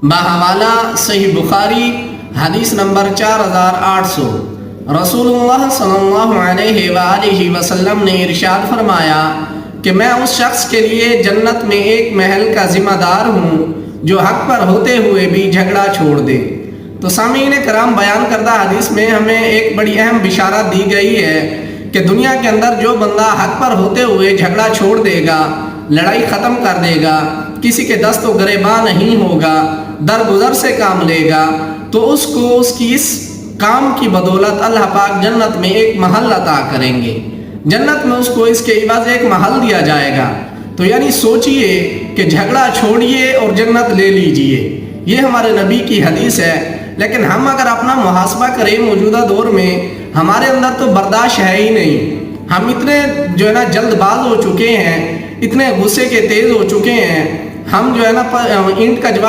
بحوالہ صحیح بخاری حدیث نمبر 4800، رسول اللہ صلی اللہ علیہ وآلہ وسلم نے ارشاد فرمایا کہ میں اس شخص کے لیے جنت میں ایک محل کا ذمہ دار ہوں جو حق پر ہوتے ہوئے بھی جھگڑا چھوڑ دے۔ تو سامعین کرام، بیان کردہ حدیث میں ہمیں ایک بڑی اہم بشارت دی گئی ہے کہ دنیا کے اندر جو بندہ حق پر ہوتے ہوئے جھگڑا چھوڑ دے گا، لڑائی ختم کر دے گا، کسی کے دست و گریباں نہیں ہوگا، درگزر سے کام لے گا، تو اس کو اس کی اس کام کی بدولت اللہ پاک جنت میں ایک محل عطا کریں گے۔ جنت میں اس کو اس کے عوض ایک محل دیا جائے گا۔ تو یعنی سوچئے کہ جھگڑا چھوڑیے اور جنت لے لیجئے، یہ ہمارے نبی کی حدیث ہے۔ لیکن ہم اگر اپنا محاسبہ کریں موجودہ دور میں، ہمارے اندر تو برداشت ہے ہی نہیں۔ ہم اتنے جلد باز ہو چکے ہیں، اتنے غصے کے تیز ہو چکے ہیں، ہم اینٹ کا جواب